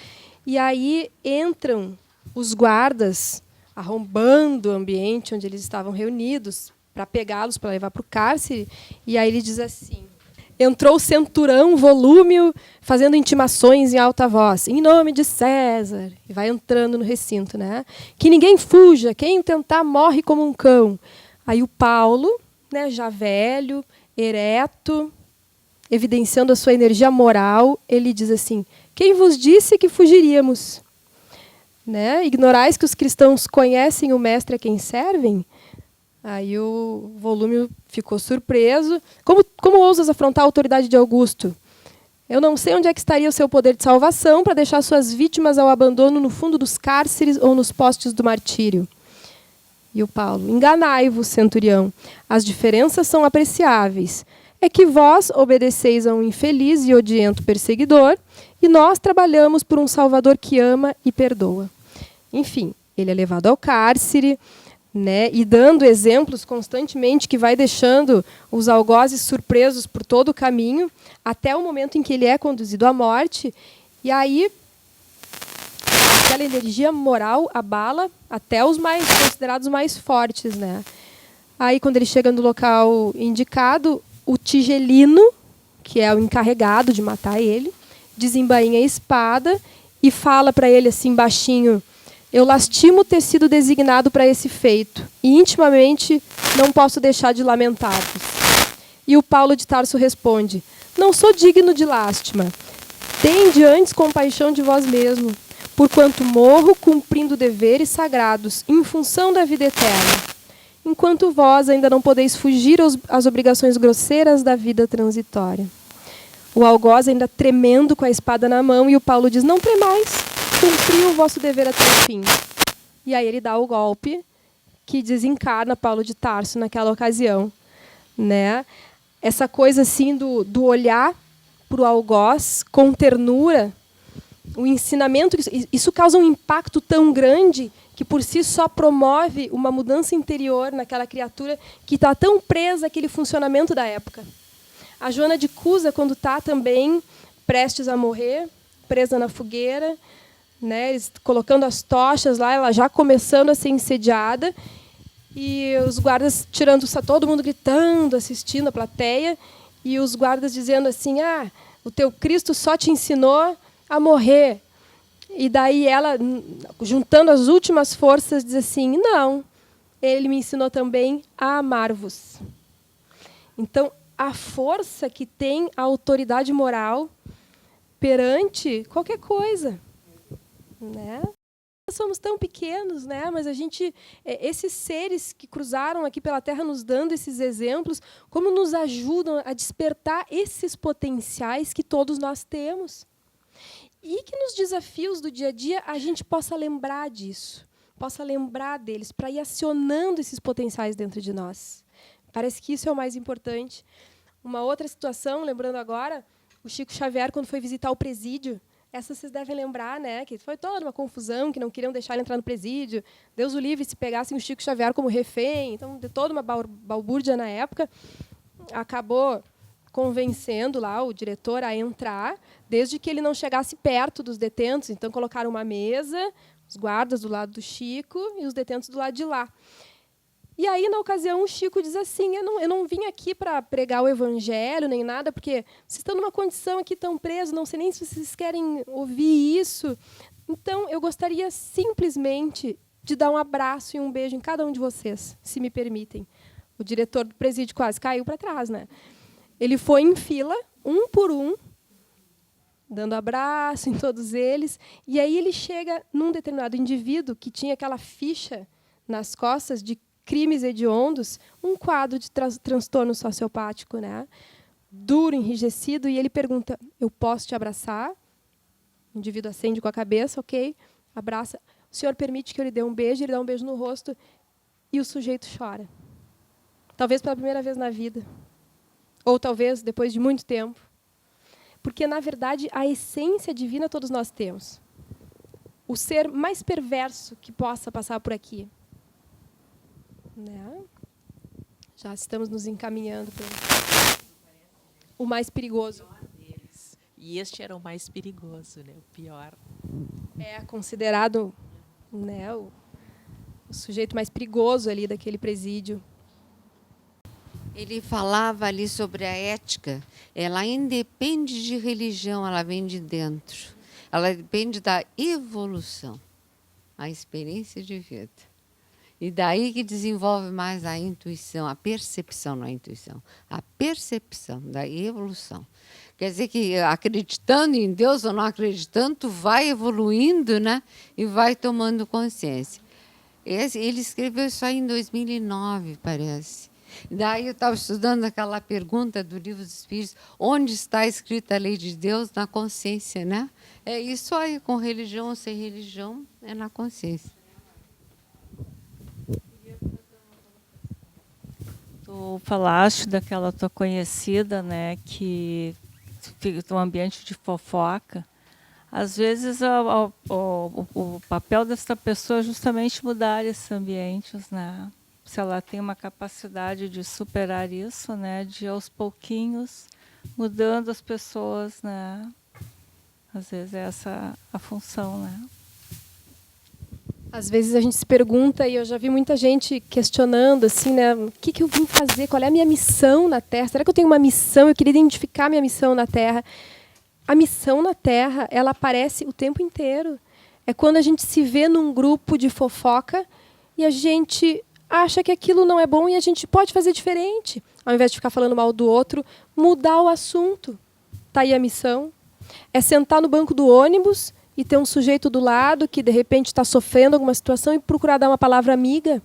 e aí entram os guardas, arrombando o ambiente onde eles estavam reunidos, para pegá-los, para levar para o cárcere, e aí ele diz assim: entrou o centurão volúmio, fazendo intimações em alta voz, em nome de César, e vai entrando no recinto, né? Que ninguém fuja, quem tentar morre como um cão. Aí o Paulo, né, já velho, ereto, evidenciando a sua energia moral, ele diz assim: quem vos disse que fugiríamos? Né? Ignorais que os cristãos conhecem o mestre a quem servem? Aí o Volúmio ficou surpreso. Como ousas afrontar a autoridade de Augusto? Eu não sei onde é que estaria o seu poder de salvação para deixar suas vítimas ao abandono no fundo dos cárceres ou nos postes do martírio. E o Paulo: enganai-vos, centurião, as diferenças são apreciáveis. É que vós obedeceis a um infeliz e odiento perseguidor, e nós trabalhamos por um Salvador que ama e perdoa. Enfim, ele é levado ao cárcere, né, e dando exemplos constantemente que vai deixando os algozes surpresos por todo o caminho, até o momento em que ele é conduzido à morte, e aí aquela energia moral abala até os mais considerados mais fortes, né? Aí, quando ele chega no local indicado, o Tigelino, que é o encarregado de matar ele, desembainha a espada e fala para ele assim baixinho: eu lastimo ter sido designado para esse feito, e intimamente não posso deixar de lamentar-vos. E o Paulo de Tarso responde: não sou digno de lástima. Tende antes compaixão de vós mesmo, porquanto morro cumprindo deveres sagrados, em função da vida eterna, enquanto vós ainda não podeis fugir às obrigações grosseiras da vida transitória. O algoz ainda tremendo com a espada na mão, e o Paulo diz: não tremais, cumpriu o vosso dever até o fim. E aí ele dá o golpe que desencarna Paulo de Tarso naquela ocasião, né? Essa coisa assim do olhar para o algoz com ternura, o ensinamento, isso causa um impacto tão grande que por si só promove uma mudança interior naquela criatura que está tão presa àquele funcionamento da época. A Joana de Cusa, quando está também prestes a morrer, presa na fogueira, né, colocando as tochas lá, ela já começando a ser insediada, e os guardas tirando, todo mundo gritando, assistindo a plateia, e os guardas dizendo assim: ah, o teu Cristo só te ensinou a morrer. E daí ela, juntando as últimas forças, diz assim: não, ele me ensinou também a amar-vos. Então, a força que tem a autoridade moral perante qualquer coisa, né? Nós somos tão pequenos, né? Mas a gente, esses seres que cruzaram aqui pela Terra nos dando esses exemplos, como nos ajudam a despertar esses potenciais que todos nós temos. E que nos desafios do dia a dia a gente possa lembrar disso, possa lembrar deles, para ir acionando esses potenciais dentro de nós. Parece que isso é o mais importante. Uma outra situação, lembrando agora, o Chico Xavier, quando foi visitar o presídio, Essa vocês devem lembrar, né? Que foi toda uma confusão, que não queriam deixar ele entrar no presídio. Deus o livre se pegassem o Chico Xavier como refém. Então, de toda uma balbúrdia na época. Acabou convencendo lá o diretor a entrar, desde que ele não chegasse perto dos detentos. Então, colocaram uma mesa, os guardas do lado do Chico e os detentos do lado de lá. E aí, na ocasião, o Chico diz assim, eu não vim aqui para pregar o evangelho nem nada, porque vocês estão numa condição aqui tão presos, não sei nem se vocês querem ouvir isso. Então, eu gostaria simplesmente de dar um abraço e um beijo em cada um de vocês, se me permitem. O diretor do presídio quase caiu para trás, né? Ele foi em fila, um por um, dando abraço em todos eles. E aí ele chega num determinado indivíduo que tinha aquela ficha nas costas de crimes hediondos, um quadro de transtorno sociopático, né? Duro, enrijecido, e ele pergunta, eu posso te abraçar? O indivíduo acende com a cabeça, ok, abraça. O senhor permite que eu lhe dê um beijo? Ele dá um beijo no rosto e o sujeito chora. Talvez pela primeira vez na vida. Ou talvez depois de muito tempo. Porque, na verdade, a essência divina todos nós temos. O ser mais perverso que possa passar por aqui. Né? Já estamos nos encaminhando para o mais perigoso. E este era o mais perigoso, né? O pior. É considerado, né, o sujeito mais perigoso ali daquele presídio. Ele falava ali sobre a ética. Ela independe de religião, ela vem de dentro. Ela depende da evolução, a experiência de vida. E daí que desenvolve mais a intuição, a percepção, não a intuição, a percepção da evolução. Quer dizer que acreditando em Deus ou não acreditando, tu vai evoluindo, né? E vai tomando consciência. Ele escreveu isso aí em 2009, parece. Daí eu estava estudando aquela pergunta do Livro dos Espíritos, onde está escrita a lei de Deus? Na consciência, né? É isso aí, com religião ou sem religião, é na consciência. Tu falaste daquela tua conhecida, né, que fica um ambiente de fofoca. Às vezes o papel dessa pessoa é justamente mudar esses ambientes, né? Se ela tem uma capacidade de superar isso, né, de aos pouquinhos mudando as pessoas, né? Às vezes é essa a função, né? Às vezes a gente se pergunta, e eu já vi muita gente questionando, assim, né, o que eu vim fazer, qual é a minha missão na Terra? Será que eu tenho uma missão? Eu queria identificar a minha missão na Terra. A missão na Terra, ela aparece o tempo inteiro. É quando a gente se vê num grupo de fofoca e a gente acha que aquilo não é bom e a gente pode fazer diferente. Ao invés de ficar falando mal do outro, mudar o assunto. Está aí a missão. É sentar no banco do ônibus e ter um sujeito do lado que, de repente, está sofrendo alguma situação e procurar dar uma palavra amiga.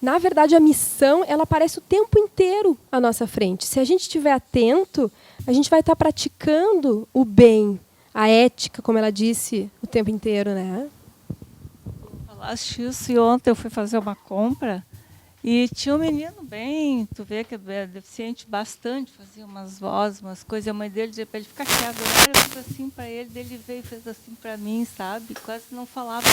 Na verdade, a missão ela aparece o tempo inteiro à nossa frente. Se a gente estiver atento, a gente vai estar praticando o bem, a ética, como ela disse, o tempo inteiro, né? Falaste isso e ontem eu fui fazer uma compra e tinha um menino bem, tu vê que é deficiente bastante, fazia umas vozes, umas coisas, e a mãe dele dizia para ele ficar quieto. Eu fiz assim para ele, ele veio e fez assim para mim, sabe? Quase não falava,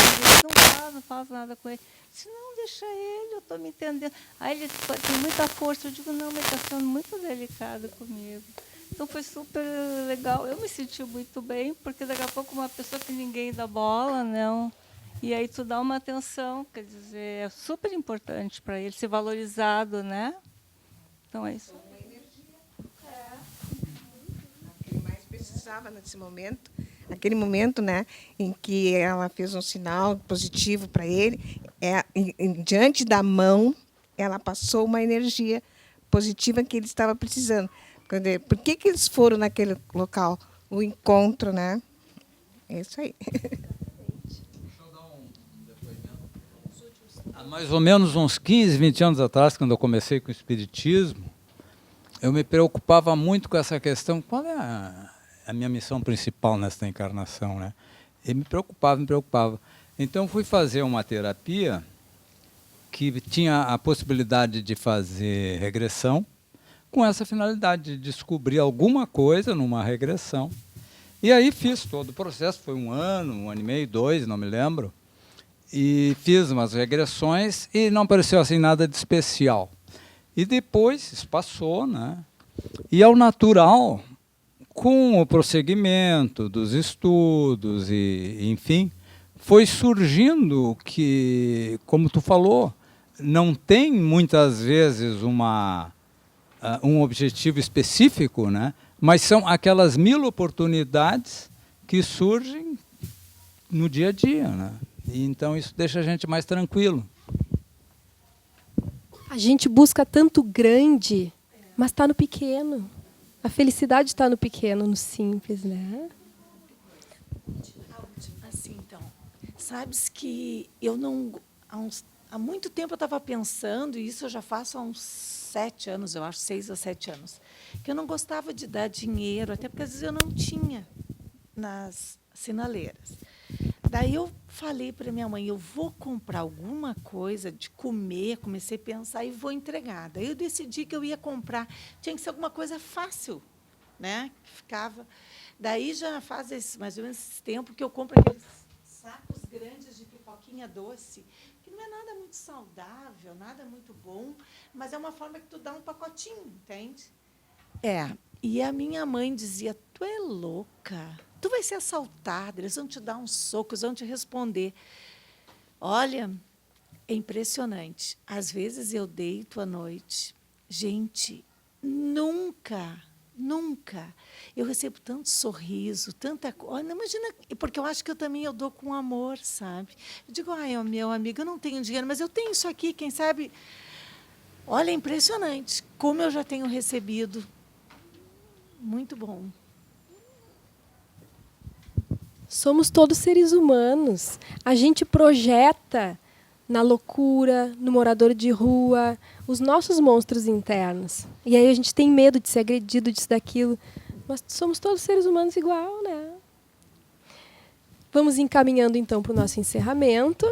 não faz nada com ele. Eu disse, não, deixa ele, eu estou me entendendo. Aí ele tem muita força, eu digo, não, mas está sendo muito delicado comigo. Então foi super legal, eu me senti muito bem, porque daqui a pouco uma pessoa que ninguém dá bola, não... E aí tu dá uma atenção, quer dizer, é super importante para ele ser valorizado, né? Então é isso. Ele mais precisava nesse momento, naquele momento, né, em que ela fez um sinal positivo para ele, diante da mão, ela passou uma energia positiva que ele estava precisando. Por que eles foram naquele local? O encontro, né? É isso aí. Há mais ou menos uns 15, 20 anos atrás, quando eu comecei com o espiritismo, eu me preocupava muito com essa questão, qual é a minha missão principal nesta encarnação, né? E me preocupava. Então fui fazer uma terapia que tinha a possibilidade de fazer regressão, com essa finalidade de descobrir alguma coisa numa regressão E aí fiz todo o processo, foi 1 ano, 1 ano e meio, 2, não me lembro. E fiz umas regressões e não pareceu assim nada de especial. E depois, isso passou, né? E ao natural, com o prosseguimento dos estudos e, enfim, foi surgindo que, como tu falou, não tem muitas vezes um objetivo específico, né? Mas são aquelas 1000 oportunidades que surgem no dia a dia, né? E então isso deixa a gente mais tranquilo. A gente busca tanto grande, mas está no pequeno. A felicidade está no pequeno, no simples, né? Assim, então, sabes que eu não... Há muito tempo eu estava pensando, e isso eu já faço há uns 7 anos, eu acho, 6 ou 7 anos, que eu não gostava de dar dinheiro, até porque às vezes eu não tinha nas sinaleiras. Daí eu falei para minha mãe, eu vou comprar alguma coisa de comer, comecei a pensar e vou entregar. Daí eu decidi que eu ia comprar, tinha que ser alguma coisa fácil, né? Que ficava. Daí já faz mais ou menos esse tempo que eu compro aqueles sacos grandes de pipoquinha doce, que não é nada muito saudável, nada muito bom, mas é uma forma que tu dá um pacotinho, entende? E a minha mãe dizia, tu é louca, tu vai ser assaltada, eles vão te dar uns socos, vão te responder. Olha, é impressionante. Às vezes eu deito à noite. Gente, nunca eu recebo tanto sorriso, tanta coisa. Imagina, porque eu acho que eu dou com amor, sabe? Eu digo, meu amigo, eu não tenho dinheiro, mas eu tenho isso aqui, quem sabe... Olha, é impressionante como eu já tenho recebido. Muito bom. Somos todos seres humanos. A gente projeta na loucura, no morador de rua, os nossos monstros internos. E aí a gente tem medo de ser agredido, disso, daquilo. Mas somos todos seres humanos igual, né? Vamos encaminhando, então, para o nosso encerramento.